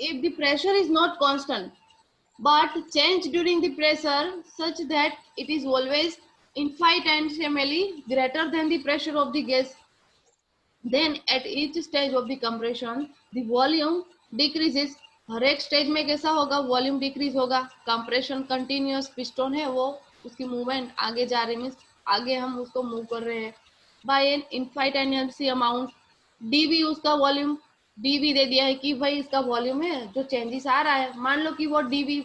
if the pressure is not constant but change during the pressure such that it is always infinitesimally greater than the pressure of the gas, then at each stage of the compression the volume decreases. हर एक stage में कैसा होगा, volume decrease होगा. Compression continuous piston है, वो उसकी movement आगे जा रही, मीन्स आगे हम उसको मूव कर रहे हैं by an infinite amount. D V उसका वॉल्यूम, डीवी दे दिया है कि भाई इसका वॉल्यूम है जो चेंजेस आ रहा है. मान लो कि वो डीवी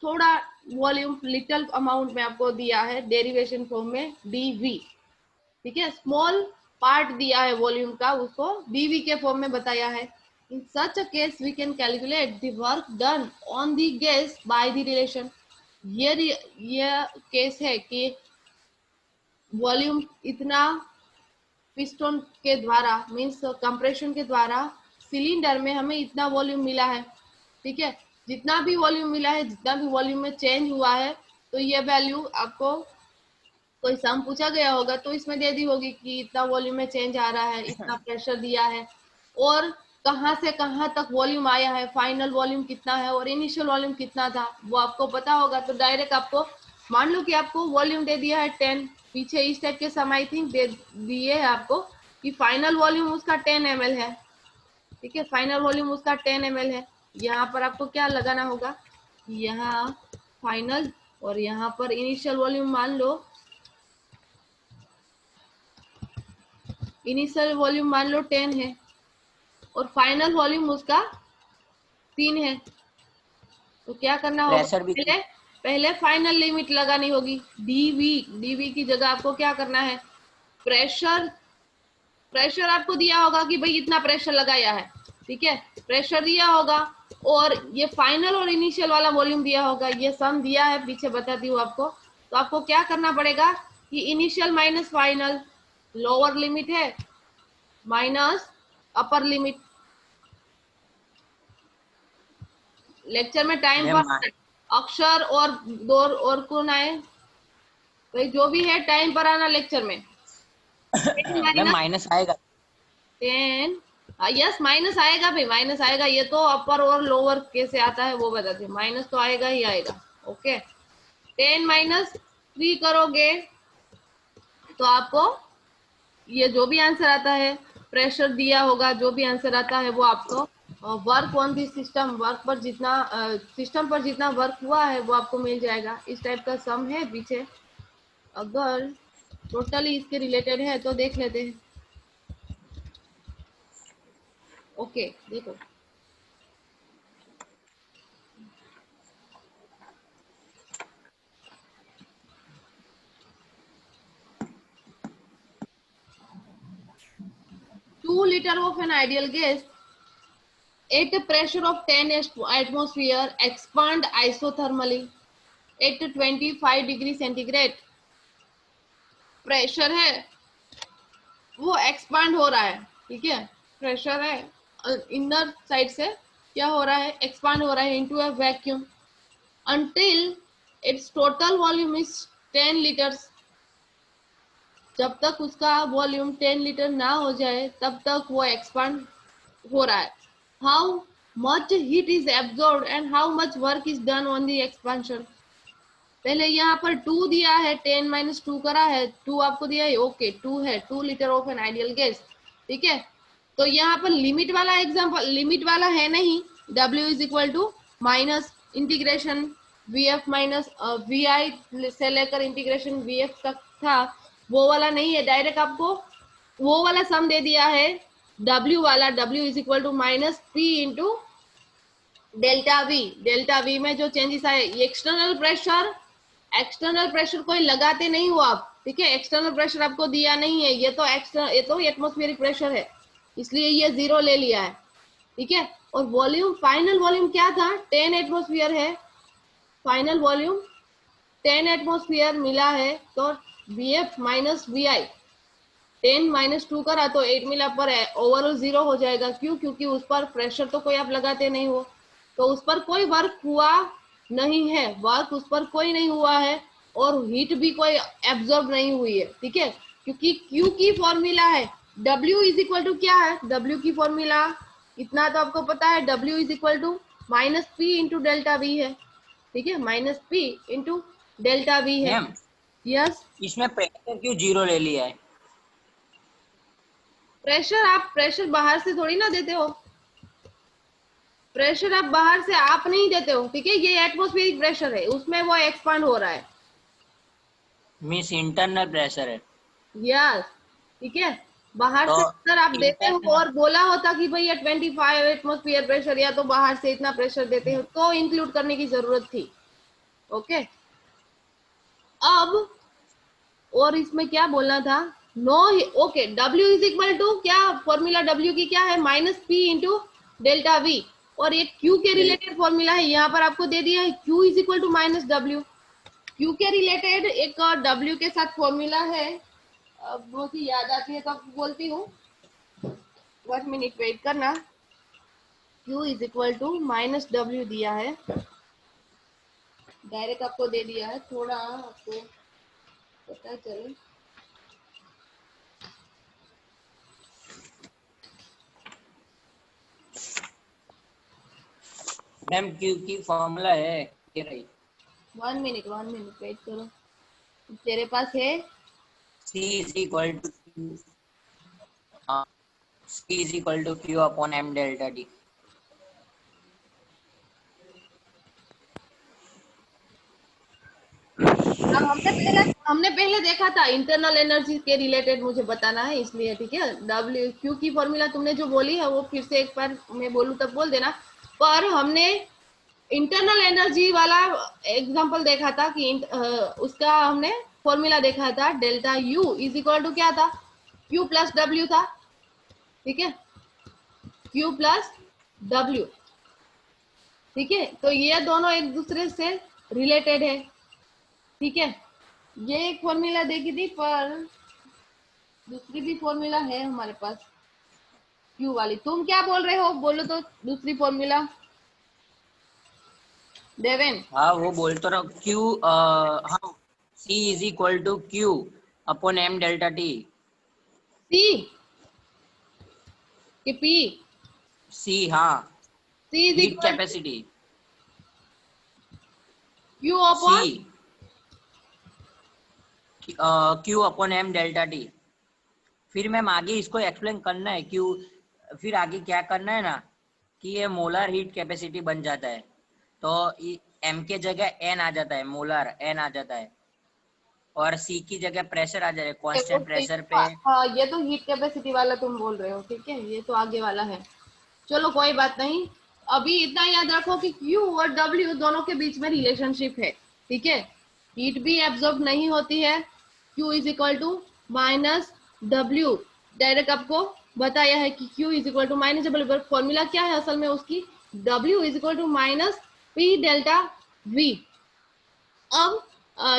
थोड़ा वॉल्यूम लिटिल अमाउंट में आपको दिया है डेरिवेशन फॉर्म में डीवी, ठीक है. स्मॉल पार्ट दिया है वॉल्यूम का, उसको डीवी के फॉर्म में बताया है. In such a case we can calculate the work done on the gas by the relation. ये केस है कि वॉल्यूम इतना पिस्टन के द्वारा, मीन्स कंप्रेशन के द्वारा सिलेंडर में हमें इतना वॉल्यूम मिला है, ठीक है. जितना भी वॉल्यूम मिला है, जितना भी वॉल्यूम में चेंज हुआ है, तो ये वैल्यू आपको कोई सम पूछा गया होगा तो इसमें दे दी होगी कि इतना वॉल्यूम में चेंज आ रहा है, इतना प्रेशर दिया है, और कहां से कहां तक वॉल्यूम आया है, फाइनल वॉल्यूम कितना है और इनिशियल वॉल्यूम कितना था, वो आपको पता होगा. तो डायरेक्ट आपको मान लो कि आपको वॉल्यूम दे दिया है 10, पीछे इस टाइप के सम आई थिंक दे दिए है आपको कि फाइनल वॉल्यूम उसका 10 ml है, ठीक है. फाइनल वॉल्यूम उसका 10 ml है. यहाँ पर आपको क्या लगाना होगा, यहाँ फाइनल और यहाँ पर इनिशियल वॉल्यूम मान लो, इनिशियल वॉल्यूम मान लो 10 है और फाइनल वॉल्यूम उसका 3 है. तो क्या करना होगा, पहले फाइनल लिमिट लगानी होगी डीवी. डीवी की जगह आपको क्या करना है, प्रेशर आपको दिया होगा कि भाई इतना प्रेशर लगाया है, ठीक है. प्रेशर दिया होगा और ये फाइनल और इनिशियल वाला वॉल्यूम दिया होगा, ये सम दिया है, पीछे बताती हूँ आपको. तो आपको क्या करना पड़ेगा कि initial minus final, lower limit है माइनस अपर लिमिट. लेक्चर में टाइम पर अक्षर और दौर और कौन आए भाई, जो भी है टाइम पर आना लेक्चर में. माइनस आएगा 10, यस माइनस आएगा भाई, माइनस आएगा. ये तो अपर और लोअर कैसे आता है वो बताती हूँ. माइनस तो आएगा ही आएगा. ओके, 10 माइनस 3 करोगे तो आपको ये जो भी आंसर आता है, प्रेशर दिया होगा, जो भी आंसर आता है वो आपको work on the system, work पर जितना सिस्टम पर जितना वर्क हुआ है वो आपको मिल जाएगा. इस टाइप का सम है पीछे. अगर टोटली इसके रिलेटेड है तो देख लेते हैं. ओके देखो, two litre of an ideal gas at a pressure of 10 atmosphere expand isothermally at 25 degree centigrade. Pressure है वो एक्सपांड हो रहा है, ठीक है. प्रेशर है इनर साइड से क्या हो रहा है, एक्सपांड हो रहा है into a vacuum until its total volume is 10 litres. जब तक उसका वॉल्यूम 10 लीटर ना हो जाए तब तक वो एक्सपांड हो रहा है. How much heat is absorbed and how much work is done on the expansion. पहले यहाँ पर 2 दिया है, 10 माइनस 2 करा है, 2 आपको दिया है, ओके 2 है, 2 litre of an ideal gas, ठीक है. तो यहाँ पर लिमिट वाला एग्जांपल, लिमिट वाला है नहीं, W is equal to minus integration VF minus VI से लेकर इंटीग्रेशन VF तक था, वो वाला नहीं है. डायरेक्ट आपको वो वाला सम दे दिया है W वाला. W is equal to minus P into delta V. Delta V में जो चेंजेस आए, एक्सटर्नल प्रेशर कोई लगाते नहीं हो आप, ठीक है. एक्सटर्नल प्रेशर आपको दिया नहीं है, ये तो एटमॉस्फेरिक प्रेशर है, इसलिए ये 0 ले लिया है, ठीक है. और वॉल्यूम, फाइनल वॉल्यूम क्या था, 10 एटमॉस्फेयर है. फाइनल वॉल्यूम 10 एटमॉस्फेयर मिला है, तो VF माइनस VI 10 माइनस 2 करा तो 8 मिला, पर ओवरऑल 0 हो जाएगा. क्यों, क्योंकि उस पर प्रेशर तो कोई आप लगाते नहीं हो, तो उस पर कोई वर्क हुआ नहीं है, वर्क उस पर कोई नहीं हुआ है और हीट भी कोई एब्जॉर्ब नहीं हुई है, ठीक है. क्योंकि Q की फॉर्मूला है W इज इक्वल टू क्या है, W की फॉर्मूला इतना तो आपको पता है, W is equal to minus P into delta V है, ठीक है, minus P into delta V है। मैम यस, इसमें प्रेशर क्यों 0 ले लिया है? प्रेशर आप प्रेशर बाहर से थोड़ी ना देते हो, प्रेशर आप बाहर से आप नहीं देते हो, ठीक है, ये एटमॉस्फेरिक प्रेशर है, उसमें वो एक्सपांड हो रहा है। मीन्स इंटरनल प्रेशर है। यस, ठीक है, बाहर तो से अगर आप देते हो इंटरनल और बोला होता कि भैया 25 एटमॉस्फेयर प्रेशर, या तो बाहर से इतना प्रेशर देते हो, तो इंक्लूड करने की जरूरत थी। ओके, अब और इसमें क्या बोलना था, no, okay, W is equal to क्या, फॉर्मूला W की क्या है, minus P into delta V, और एक Q के रिलेटेड फॉर्मूला है, यहाँ पर आपको दे दिया है Q is equal to minus W। Q के रिलेटेड एक W के साथ फॉर्मूला है, अब बहुत ही याद आती है तो आपको बोलती हूँ, 1 मिनट वेट करना। Q is equal to minus W दिया है, डायरेक्ट आपको दे दिया है, थोड़ा आपको पता चले। मैम क्यू की फॉर्मूला है ये रही। 1 मिनट वेट करो, तेरे पास है। C is equal to C is equal to Q upon M delta D। अब हमने पहले देखा था, इंटरनल एनर्जी के रिलेटेड मुझे बताना है, इसलिए ठीक है, W Q की फॉर्मूला तुमने जो बोली है वो फिर से एक बार मैं बोलूँ तब बोल देना, पर हमने इंटरनल एनर्जी वाला एग्जांपल देखा था कि उसका हमने फॉर्मूला देखा था, delta U is equal to क्या था, Q प्लस W था, ठीक है, Q प्लस W, ठीक है, तो ये दोनों एक दूसरे से रिलेटेड है, ठीक है, ये एक फॉर्मूला देखी थी, पर दूसरी भी फॉर्मूला है हमारे पास क्यू वाली। तुम क्या बोल रहे हो, बोलो तो दूसरी फॉर्मूला देवेन। हाँ वो बोल तो रहा Q हाँ C is equal to Q upon M delta T। C के पी, C हाँ C is heat equal to capacity Q C upon, Q upon M delta T। फिर मैम आगे इसको एक्सप्लेन करना है क्यों, फिर आगे क्या करना है ना कि ये मोलर हीट कैपेसिटी बन जाता है, तो M के जगह N आ जाता है, मोलर N आ जाता है, और C की जगह प्रेशर आ जाएगा कांस्टेंट प्रेशर पे। हाँ, ये तो हीट कैपेसिटी वाला तुम बोल रहे हो, ठीक है, ये तो आगे वाला है, चलो कोई बात नहीं। अभी इतना याद रखो कि Q और W दोनों के बीच में रिलेशनशिप है, ठीक है, हीट भी एब्जॉर्ब नहीं होती है, Q is equal to minus W, direct आपको बताया है कि Q is equal to minus W, formula क्या है असल में उसकी, W is equal to minus P delta V। अब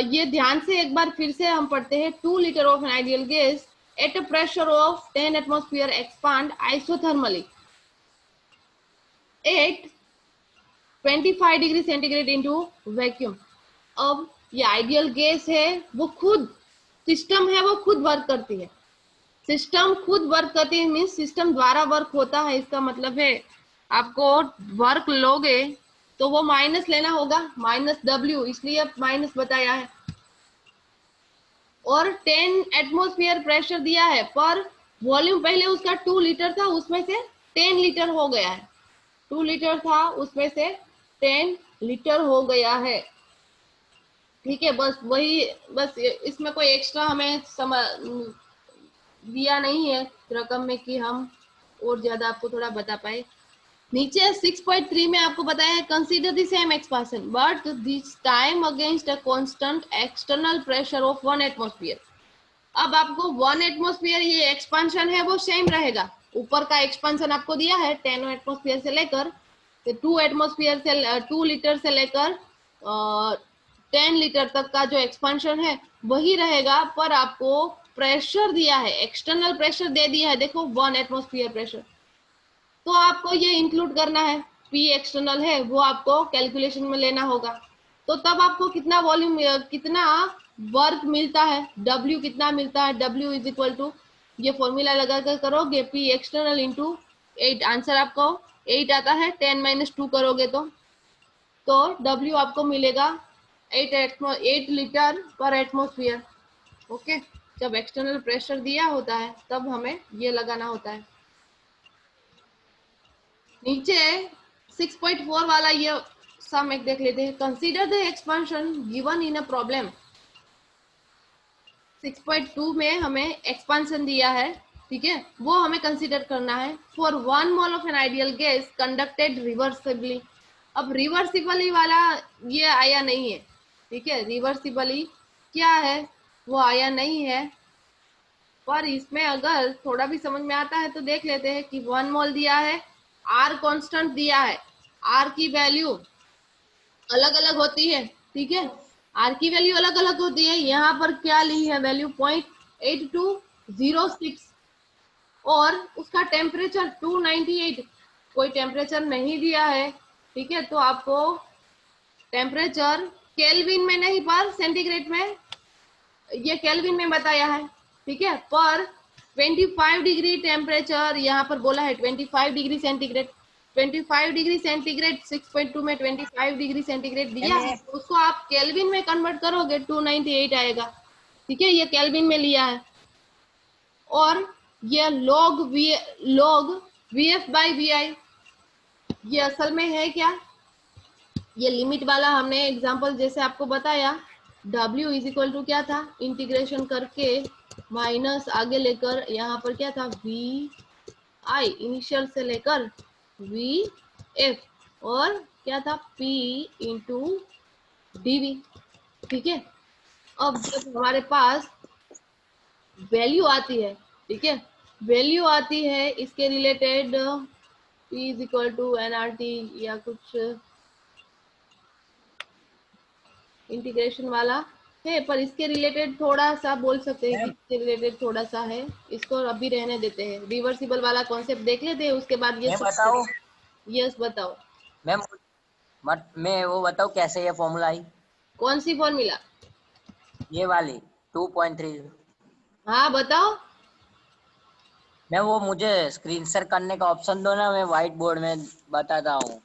ये ध्यान से एक बार फिर से हम पढ़ते हैं, 2 litre of an ideal gas at a pressure of 10 atmosphere expand isothermally at 25 degree centigrade into vacuum. अब ये आइडियल गैस है, वो खुद सिस्टम है, वो खुद वर्क करती है, सिस्टम खुद वर्क करती है, मीन्स सिस्टम द्वारा वर्क होता है, इसका मतलब है आपको वर्क लोगे तो वो माइनस लेना होगा, माइनस W, इसलिए माइनस बताया है, और 10 एटमॉस्फेयर प्रेशर दिया है, पर वॉल्यूम पहले उसका 2 लीटर था, उसमें से 10 लीटर हो गया है, 2 लीटर था उसमें से 10 लीटर हो गया है, ठीक है, बस वही, बस इसमें कोई एक्स्ट्रा हमें समझ दिया नहीं है रकम में कि हम और ज्यादा आपको थोड़ा बता पाए। नीचे 6.3 में आपको बताया है, consider the same expansion but this time against a constant external pressure of 1 atmosphere. अब आपको 1 एटमॉस्फेयर ये एक्सपांशन है वो सेम रहेगा, ऊपर का एक्सपांशन आपको दिया है 10 एटमॉस्फेयर से लेकर 2 एटमॉस्फेयर से 2 लीटर से लेकर 10 लीटर तक का जो एक्सपांशन है वही रहेगा, पर आपको प्रेशर दिया है, एक्सटर्नल प्रेशर दे दिया है, देखो 1 एटमॉस्फेयर प्रेशर, तो आपको ये इंक्लूड करना है, पी एक्सटर्नल है वो आपको कैलकुलेशन में लेना होगा, तो तब आपको कितना वॉल्यूम, कितना वर्क मिलता है, W कितना मिलता है, W इज इक्वल टू, ये फॉर्मूला लगा कर करोगे, पी एक्सटर्नल इंटू 8 आंसर आपको 8 आता है। 10 - 2 करोगे तो W आपको मिलेगा 8 लीटर पर एटमोस्फियर। ओके, जब एक्सटर्नल प्रेशर दिया होता है तब हमें ये लगाना होता है। नीचे 6.4 वाला ये सम एक देख लेते हैं। Consider the expansion given in a problem. 6.2 में हमें एक्सपांशन दिया है, ठीक है, वो हमें कंसीडर करना है। For 1 mole of an ideal gas conducted reversibly. अब रिवर्सिबली वाला ये आया नहीं है, ठीक है, रिवर्सिबली क्या है वो आया नहीं है। पर इसमें अगर थोड़ा भी समझ में आता है तो देख लेते हैं कि 1 मोल दिया है, आर कांस्टेंट दिया है, आर की वैल्यू अलग अलग होती है, ठीक है, आर की वैल्यू अलग अलग होती है। यहाँ पर क्या ली है वैल्यू 0.8206 और उसका टेम्परेचर 298, कोई टेम्परेचर नहीं दिया है, ठीक है, तो आपको टेम्परेचर केल्विन में नहीं पर सेंटीग्रेड में, ये केल्विन में बताया है, ठीक है, पर 25 डिग्री टेम्परेचर यहाँ पर बोला है, 25 डिग्री सेंटीग्रेड। 25 डिग्री सेंटीग्रेड 6.2 में 25 डिग्री सेंटीग्रेड दिया है, तो उसको आप केल्विन में कन्वर्ट करोगे 298 आएगा, ठीक है, ये केल्विन में लिया है। और ये लॉग VF बाई VI, ये असल में है क्या, ये लिमिट वाला हमने एग्जांपल जैसे आपको बताया, W इज इक्वल टू क्या था, इंटीग्रेशन करके माइनस आगे लेकर यहाँ पर क्या था VI इनिशियल से लेकर VF और क्या था P इंटू DV, ठीक है। अब जब हमारे पास वैल्यू आती है, ठीक है, वैल्यू आती है इसके related P is equal to NRT या कुछ इंटीग्रेशन वाला है, पर इसके रिलेटेड थोड़ा सा बोल सकते हैं कि इसके रिलेटेड थोड़ा सा है, इसको अभी रहने देते हैं। रिवर्सिबल वाला कॉन्सेप्ट देख लेते हैं, उसके बाद ये बताओ, यस बताओ। मैं वो बताओ कैसे ये फॉर्मूला आई, कौन सी फॉर्मूला, ये वाली 2.3। हाँ बताओ। मैं वो मुझे स्क्रीन शेयर करने का ऑप्शन दो ना, मैं व्हाइट बोर्ड में बताता हूँ।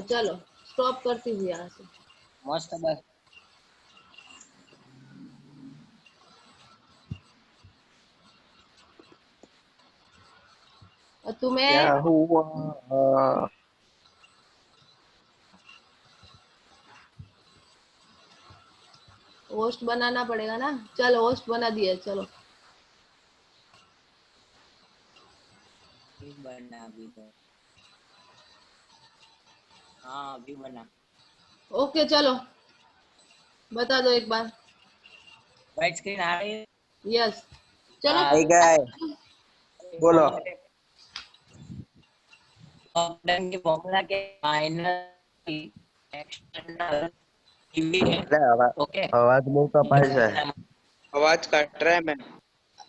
चलो स्टॉप करती हूँ यहाँ से। मस्त बस। और तुम्हें क्या हुआ? होस्ट बनाना पड़ेगा ना, चलो होस्ट बना दिया, चलो बना अभी तो, हाँ अभी बना। ओके चलो बता दो एक बार। व्हाइट स्क्रीन आ रही है? यस चलो। हाँ। ठीक है, बोलो। की फॉर्मूला के माइनस एक्सटर्नल टीवी है, अरे ओके। आवाज मुंह का पास है। आवाज कट रहा है मैम।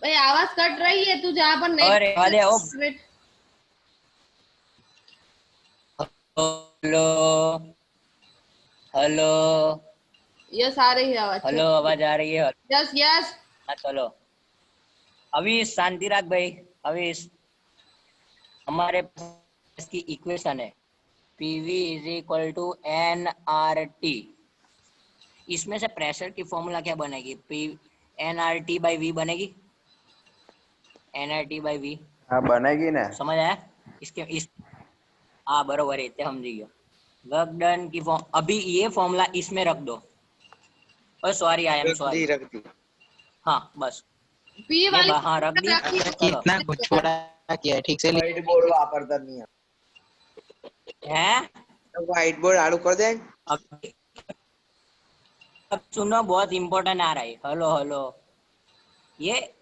भाई आवाज कट रही है, तू जहाँ पर अरे वाले ओ नेट। हेलो हेलो यस आ रही है आवाज। हेलो, आवाज आ रही है? Yes yes. हाँ चलो, अभी शांति रख भाई। अभी हमारे पास की इक्वेशन है PV is equal to NRT। इसमें से प्रेशर की फॉर्मूला क्या बनेगी? NRT बाई V बनेगी, NRT बाई V। हाँ बनेगी ना। समझ आया? इस हाँ बरोबर है, समझी गया। वर्क डन की फॉर्म, अभी ये फॉर्मूला इसमें रख दो। और सॉरी, आई एम सॉरी। रख दी। हाँ बस पी वाली हाँ रख दी। चलो इतना घुसपड़ा किया ठीक से। व्हाइट बोर्ड वापरता नहीं है। व्हाइट बोर्ड आड़ू कर दे। अब सुनो, बहुत इंपॉर्टेंट आ रहा है। हेलो हेलो, ये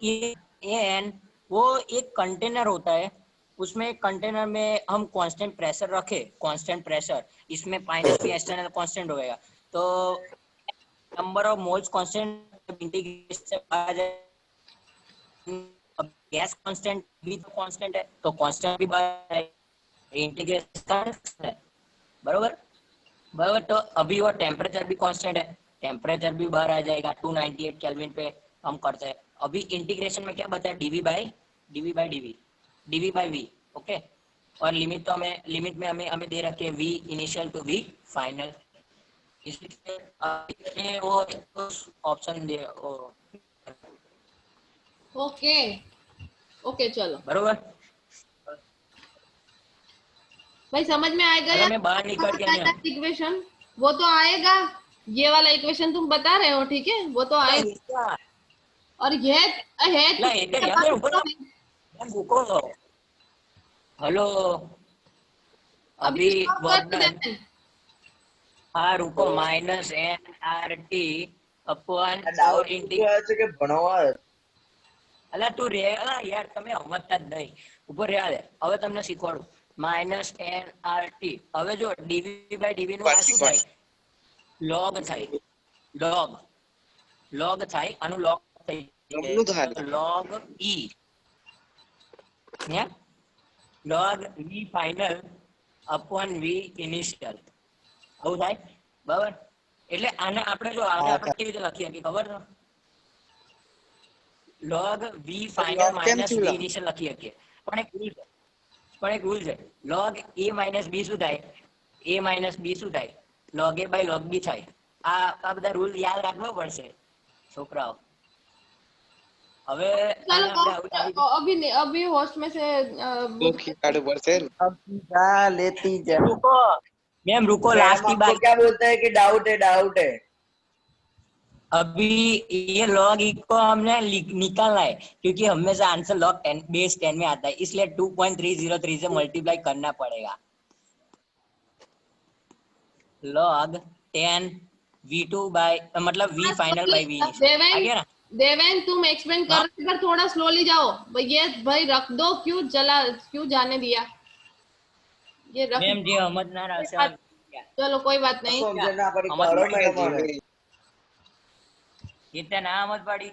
एन वो एक कंटेनर होता है, उसमें कंटेनर में हम कांस्टेंट प्रेशर रखे, कांस्टेंट प्रेशर, इसमें माइनस भी एक्सटर्नल कांस्टेंट होएगा, तो number of moles constant integration आ जाए। अब गैस कांस्टेंट भी तो कांस्टेंट है, तो कांस्टेंट भी बाहर है, इंटीग्रेशन है, बरोबर बरोबर। तो अभी वो टेम्परेचर भी कांस्टेंट है, टेम्परेचर भी बाहर आ जाएगा। 298 केल्विन पे हम करते हैं। अभी इंटीग्रेशन में क्या बताया? DV by dV. DV by V, okay. और लिमिट में हमें दे रखी है V initial to V final, इसलिए वो ऑप्शन दे ओके ओके चलो बरोबर। भाई, समझ में आएगा अगर यार? मैं बाहर निकल के नहीं इक्वेशन वो तो आएगा, ये वाला इक्वेशन तुम बता रहे हो, ठीक है, वो तो आएगा। और ये है ला एक यार मैं रुको हेलो अभी वर्क डन। हाँ रुको, minus N R T upon doubt integral છે કે ભણવા અલા તું રે અલા યાર તમે સમજતા જ નહીં, ઉપર રહ્યા દે હવે તમને શીખવાડું માઇનસ એન આર ટી। હવે જો ડીવી બાય ડીવી નું આ શું થાય, લોગ થાય, લોગ થાય, આનું લોગ થઈ જાય લોગ ઈ હે લોગ વી ફાઇનલ અપોન વી ઇનિશિયલ આવું થાય બરાબર। એટલે આને આપણે જો આને આપણે કેવી રીતે લખીએ કે ખબર છે, log v final minus v initial લખી શકીએ, પણ એક રૂલ છે log a minus b શું થાય, a minus b શું થાય, log a by log b થાય। આ બધા રૂલ યાદ રાખવો પડશે છોકરાઓ। હવે अभी नहीं, अभी होस्ट में से काटो पड़ते हैं। अब जा लेती जा रुको मैम रुको, लास्ट की आपको बात क्या बोलते हैं कि डाउट है अभी ये log e को हमने निकालना है क्योंकि हमेशा आंसर log 10 बेस 10 में आता है, इसलिए 2.303 से मल्टीप्लाई करना पड़ेगा। log 10 v2 बाय मतलब v final by v initial आ गया ना। देवेन तुम एक्सप्लेन कर रहे पर थोड़ा स्लोली जाओ ये भाई, रख दो, क्यों जाने दिया, ये रख मैम जी समझ ना रहा, चलो कोई बात नहीं। समझना पड़ी समझ करो पड़ी मैडम इतना ना समझ पड़ी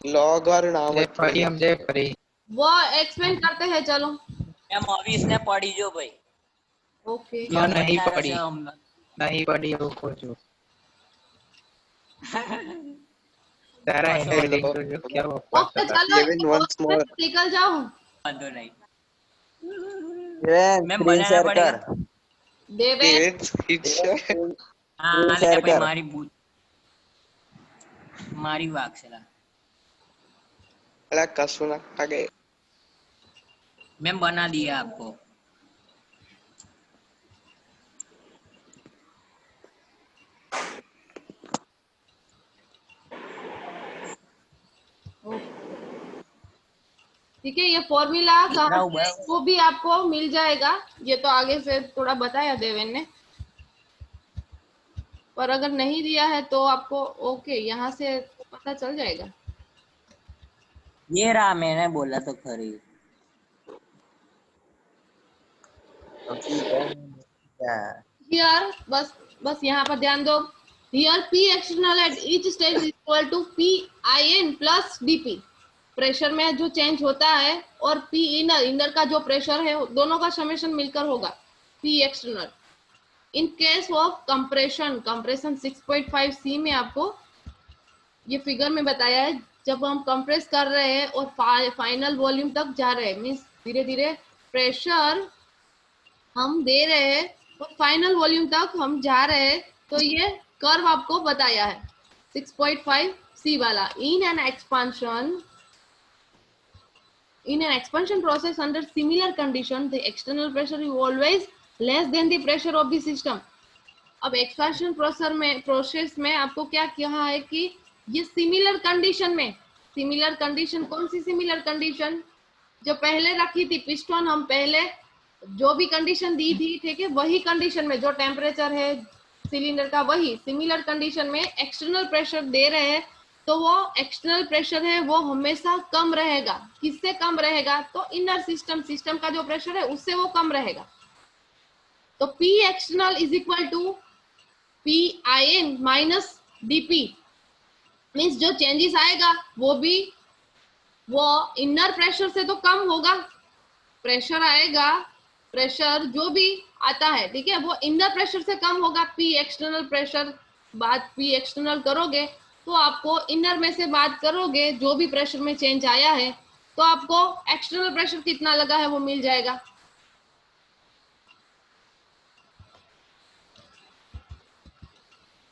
लॉग और नाम पढ़ी हम जे पढ़ी वो एक्सप्लेन करते हैं, चलो मैम अभी इसने पढ़ी जो भाई ओके। या नहीं बता रहे पढ़ी, थे हम। नहीं पढ़ी वो खोजो तारा है लिंक जो क्या वो ओके चलो Devin, once more. निकल जाओ। वांधो नहीं मैम बनाना शेयर पड़ेगा। कर देवेन हाँ Screen share भाई कर। मारी वाक से ला अला कसुना आगे मैम बना दिया आपको। ठीक है, ये फॉर्मूला कहाँ से वो भी आपको मिल जाएगा, ये तो आगे से थोड़ा बताया देवेन ने, पर अगर नहीं दिया है तो आपको ओके यहाँ से पता चल जाएगा। ये रहा, मैंने बोला तो खरी। हियर बस यहाँ पर ध्यान दो, here P external at each stage is equal to PIN plus DP। Pressure में जो चेंज होता है और P इनर का जो प्रेशर है दोनों का समेशन मिलकर होगा P external. In case of compression 6.5 C में आपको ये फिगर में बताया है, जब हम कंप्रेस कर रहे हैं और फाइनल वॉल्यूम तक जा रहे हैं, मीन्स धीरे धीरे प्रेशर हम दे रहे हैं और फाइनल वॉल्यूम तक हम जा रहे हैं, तो ये कर्व आपको बताया है 6.5 C वाला। In an expansion process under similar condition the external pressure is always less than the pressure of the system। अब एक्सपेंशन प्रोसेस में आपको क्या कहा है कि ये सिमिलर कंडीशन कौन सी सिमिलर कंडीशन, जो पहले रखी थी पिस्टन, हम पहले जो भी कंडीशन दी थी, ठीक है, वही कंडीशन में जो टेम्परेचर है सिलेंडर का, वही सिमिलर कंडीशन में एक्सटर्नल प्रेशर दे रहे हैं, तो वो एक्सटर्नल प्रेशर है वो हमेशा कम रहेगा। किससे कम रहेगा, तो इनर सिस्टम का जो प्रेशर है उससे वो कम रहेगा। तो P external is equal to PIN minus DP, means जो चेंजेस आएगा वो इनर प्रेशर से तो कम होगा, प्रेशर आएगा, प्रेशर जो भी आता है, ठीक है, वो इनर प्रेशर से कम होगा। P एक्सटर्नल प्रेशर बात P एक्सटर्नल करोगे तो आपको इनर में से बात करोगे, जो भी प्रेशर में चेंज आया है तो आपको एक्सटर्नल प्रेशर कितना लगा है वो मिल जाएगा।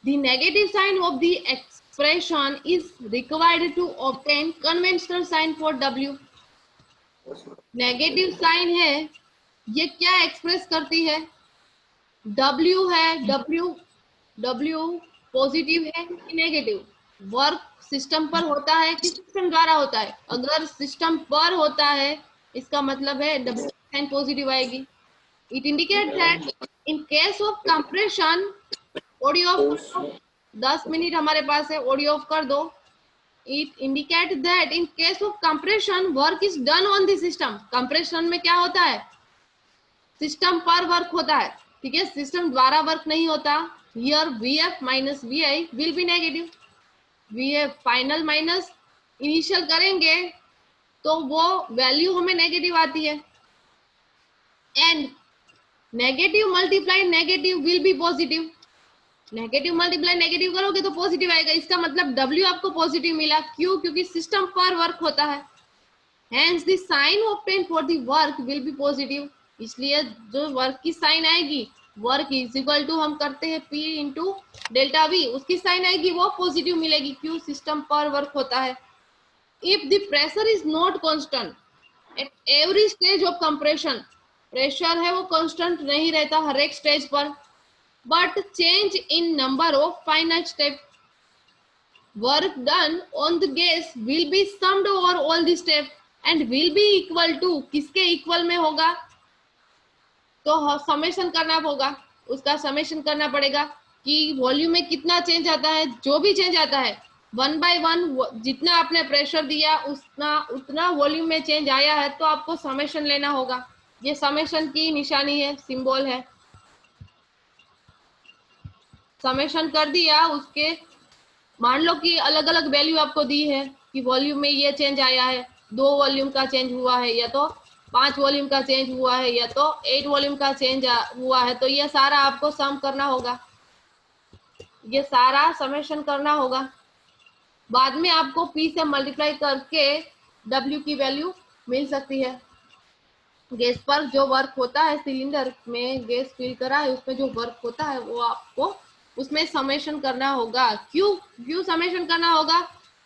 The negative sign of the expression is required to obtain conventional sign for W. Negative sign है, ये क्या एक्सप्रेस करती है? W है, W पॉजिटिव है कि नेगेटिव? वर्क सिस्टम पर होता है कि सिस्टम द्वारा होता है? अगर सिस्टम पर होता है इसका मतलब है W साइन पॉजिटिव आएगी। It indicate that in case of compression, audio of 10 minute हमारे पास है, ऑडियो ऑफ कर दो। It indicate that in case of compression work is done on the system. compression में क्या होता है? सिस्टम पर वर्क होता है, ठीक है, सिस्टम द्वारा वर्क नहीं होता। Here VF minus VI will be negative. VF final minus initial करेंगे तो वो वैल्यू हमें नेगेटिव आती है। And negative multiply negative will be positive. Negative multiply negative करोगे तो पॉजिटिव आएगा, इसका मतलब W आपको पॉजिटिव मिला। क्यों? क्योंकि सिस्टम पर वर्क होता है। Hence the sign obtained for the work will be positive. इसलिए जो वर्क की साइन आएगी, वर्क इज इक्वल टू हम करते हैं P इंटू डेल्टा V, उसकी साइन आएगी वो पॉजिटिव मिलेगी। क्यों? सिस्टम पर वर्क होता है। If the pressure is not constant at every stage of compression, pressure है वो कांस्टेंट नहीं रहता हर एक स्टेज पर, but change in number of finite steps. Work done on the gas will be summed over all the steps and will be equal to, किसके equal में होगा? तो समेशन करना होगा, उसका समेशन करना पड़ेगा कि वॉल्यूम में कितना चेंज आता है। जो भी चेंज आता है 1 by 1, जितना आपने प्रेशर दिया उतना वॉल्यूम में चेंज आया है, तो आपको समेशन लेना होगा। ये समेशन की निशानी है, सिंबल है। समेशन कर दिया, उसके मान लो कि अलग अलग वैल्यू आपको दी है कि वॉल्यूम में ये चेंज आया है, 2 वॉल्यूम का चेंज हुआ है, या तो 5 वॉल्यूम का चेंज हुआ है, या तो 8 वॉल्यूम का चेंज हुआ है। तो ये सारा आपको सम करना होगा, ये सारा समेशन करना होगा। बाद में आपको P से मल्टीप्लाई करके W की वैल्यू मिल सकती है। गैस पर जो वर्क होता है, सिलेंडर में गैस फिल करा है उसमें जो वर्क होता है वो आपको उसमें समेशन करना होगा। क्यों समेशन करना होगा?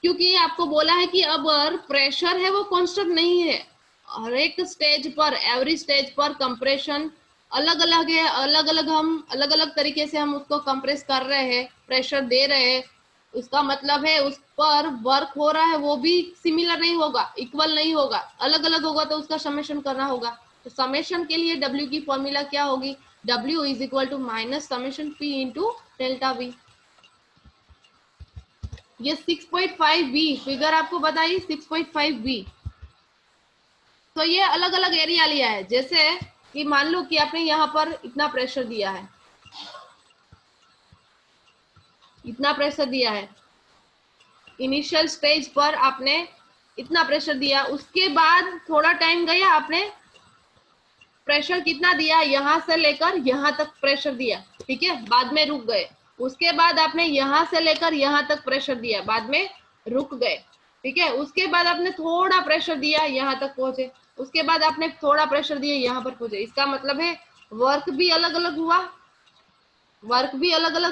क्योंकि आपको बोला है कि अब प्रेशर है वो कांस्टेंट नहीं है। हर एक स्टेज पर, एवरी स्टेज पर कंप्रेशन अलग अलग है, हम अलग अलग तरीके से हम उसको कंप्रेस कर रहे हैं, प्रेशर दे रहे हैं। उसका मतलब है उस पर वर्क हो रहा है वो भी सिमिलर नहीं होगा, इक्वल नहीं होगा, अलग अलग होगा, तो उसका समेशन करना होगा। तो समेशन के लिए W की फॉर्मूला क्या होगी? W is equal to minus summation P into delta V। ये 6.5B फिगर आपको बताइए, 6.5B। तो ये अलग अलग एरिया लिया है। जैसे कि मान लो कि आपने यहाँ पर इतना प्रेशर दिया है, इतना प्रेशर दिया है, इनिशियल स्टेज पर आपने इतना प्रेशर दिया, उसके बाद थोड़ा टाइम गया, आपने प्रेशर कितना दिया, यहाँ से लेकर यहाँ तक प्रेशर दिया, ठीक है, बाद में रुक गए। उसके बाद आपने यहाँ से लेकर यहाँ तक प्रेशर दिया, बाद में रुक गए, ठीक है। उसके बाद आपने थोड़ा प्रेशर दिया, यहाँ तक पहुंचे, उसके बाद आपने थोड़ा प्रेशर दिया, यहाँ पर पहुंचे। इसका मतलब है वर्क भी अलग अलग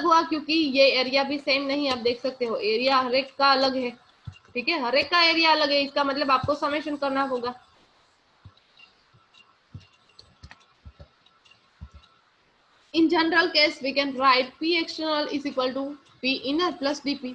हुआ, क्योंकि ये एरिया भी सेम नहीं, आप देख सकते हो एरिया हर एक का अलग है, ठीक है, हर एक का एरिया अलग है। इसका मतलब आपको समेशन करना होगा। In general case we can write P external is equal to P inner plus dP।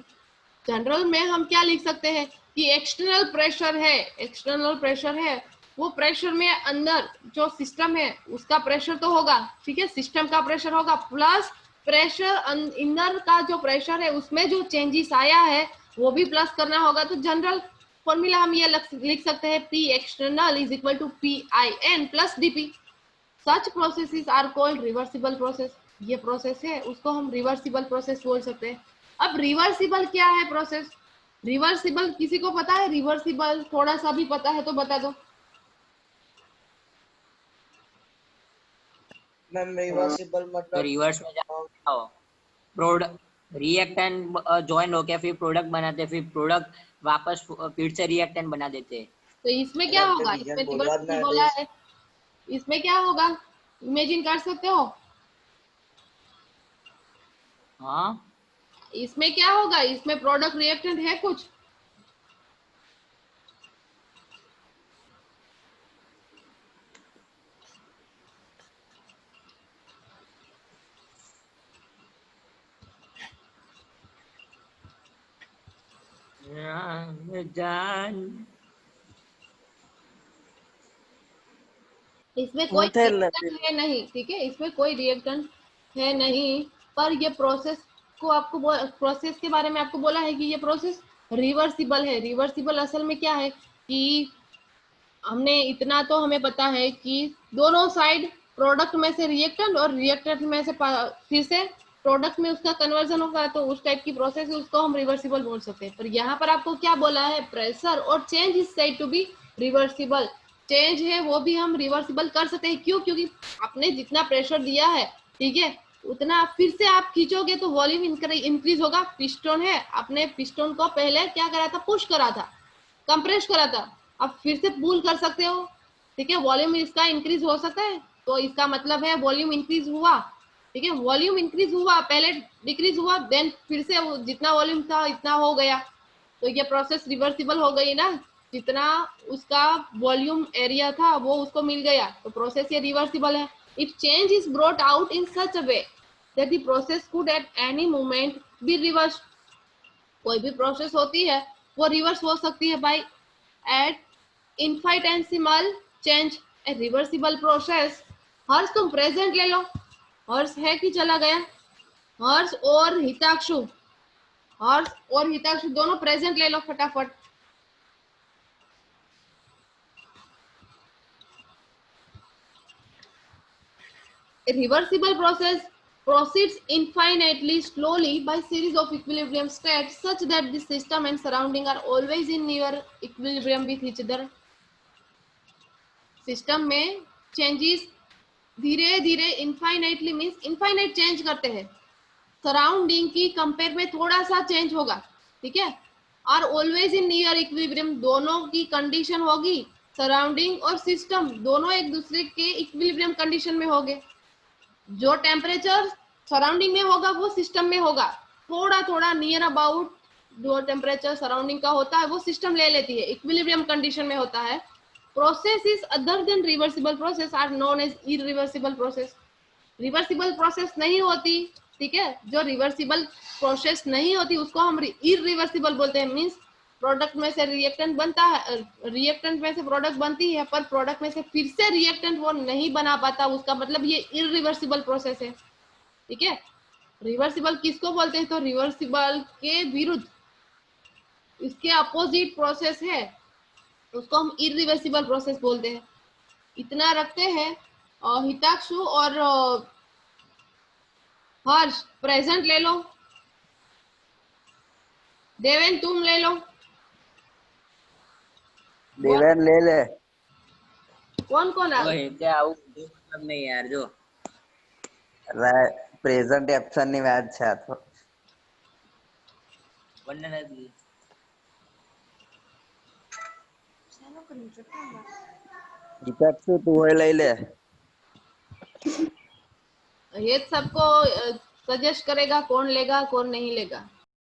General में हम क्या लिख सकते हैं कि एक्सटर्नल प्रेशर है, वो प्रेशर में अंदर जो सिस्टम है उसका प्रेशर तो होगा, ठीक है, सिस्टम का प्रेशर होगा, प्लस प्रेशर इनर का जो प्रेशर है उसमें जो चेंजेस आया है वो भी प्लस करना होगा। तो जनरल फॉर्मूला हम ये लिख सकते हैं P external is equal to PIN plus DP। Such processes are called reversible process। ये प्रोसेस है उसको हम रिवर्सिबल प्रोसेस बोल सकते हैं। अब रिवर्सिबल क्या है प्रोसेस? रिवर्सिबल किसी को पता है? रिवर्सिबल थोड़ा सा भी पता है तो बता दो। मैम रिवर्सिबल तो मतलब रिवर्स में जाओ, प्रोडक्ट रिएक्टेंट ज्वाइन होके फिर प्रोडक्ट बनाते, फिर प्रोडक्ट वापस फिर से रिएक्टेंट बना देते, तो इसमें क्या होगा, इसमें रिवर्सिबल बोला है, इसमें क्या होगा, इमेजिन कर सकते हो? हाँ इसमें क्या होगा, इसमें प्रोडक्ट रिएक्टेंट है कुछ? जान इसमें कोई रिएक्टेंट है नहीं, ठीक है, इसमें कोई रिएक्टेंट है नहीं, पर ये प्रोसेस को आपको प्रोसेस के बारे में आपको बोला है कि ये प्रोसेस रिवर्सिबल है। रिवर्सिबल असल में क्या है कि हमने इतना तो हमें पता है कि दोनों साइड प्रोडक्ट में से रिएक्टेंट और रिएक्टेंट में से फिर से प्रोडक्ट में उसका कन्वर्जन होगा, तो उस टाइप की प्रोसेस है, उसको हम रिवर्सिबल बोल सकते हैं। पर यहाँ पर आपको क्या बोला है, प्रेशर और change is said to be reversible. Change है वो भी हम रिवर्सिबल कर सकते हैं, क्यों? क्योंकि आपने जितना प्रेशर दिया है, ठीक है, उतना फिर से आप खींचोगे तो वॉल्यूम इंक्रीज होगा। पिस्टन है, आपने पिस्टन को पहले क्या करा था, पुश करा था, कंप्रेस करा था, अब फिर से पुल कर सकते हो, ठीक है, वॉल्यूम इसका इंक्रीज हो सकता है। तो इसका मतलब है वॉल्यूम इंक्रीज हुआ, ठीक है, वॉल्यूम इंक्रीज हुआ, पहले डिक्रीज हुआ, देन फिर से जितना वॉल्यूम था इतना हो गया, तो ये प्रोसेस रिवर्सिबल हो गई ना, जितना उसका वॉल्यूम एरिया था वो उसको मिल गया, तो प्रोसेस ये रिवर्सिबल है। If change is brought out in such a way that the process could at any moment be reverse, कोई भी प्रोसेस होती है वो रिवर्स हो सकती है by at infinitesimal change, a reversible process. Harsh तुम प्रेजेंट ले लो, हर्ष है कि चला गया? हर्ष और हिताक्षु, हर्ष और हिताक्षु दोनों प्रेजेंट ले लो फटाफट। A reversible process proceeds infinitely slowly by series of equilibrium states such that the system and surrounding are always in near equilibrium with each other. System में चेंजेस धीरे धीरे इनफाइनाइटली मीन्स इनफाइनाइट चेंज करते हैं, surrounding की compare में थोड़ा सा change होगा, ठीक है, और ऑलवेज इन नियर इक्विलिब्रियम, दोनों की कंडीशन होगी, सराउंडिंग और सिस्टम दोनों एक दूसरे के इक्विलिब्रियम कंडीशन में होंगे। जो टेम्परेचर सराउंडिंग में होगा वो सिस्टम में होगा, थोड़ा थोड़ा नियर अबाउट जो टेम्परेचर सराउंडिंग का होता है वो सिस्टम ले लेती है, इक्विलिब्रियम कंडीशन में होता है। processes other than reversible process are known as irreversible process. Reversible process नहीं होती, ठीक है, जो रिवर्सिबल प्रोसेस नहीं होती उसको हम इरिवर्सिबल बोलते हैं। मींस प्रोडक्ट में से रिएक्टेंट बनता है, रिएक्टेंट में से प्रोडक्ट बनती है, पर प्रोडक्ट में से फिर से रिएक्टेंट वो नहीं बना पाता, उसका मतलब ये इरिवर्सिबल प्रोसेस है, ठीक है। रिवर्सिबल किसको बोलते हैं, तो रिवर्सिबल के विरुद्ध इसके अपोजिट प्रोसेस है, उसको हम इरिवर्सिबल प्रोसेस बोलते हैं। इतना रखते हैं। हिताक्षु और हर्ष प्रेजेंट ले लो, देवेन तुम ले लो, देवेन ले ले। कौन कौन आ ओए क्या આવું मतलब नहीं यार जो પ્રેઝન્ટ એબ્સન્ટ ની વાત છે આ તો बनने नहीं हिताक्षु तू होय લઈ લે। ये सबको सजेस्ट करेगा कौन लेगा कौन नहीं लेगा।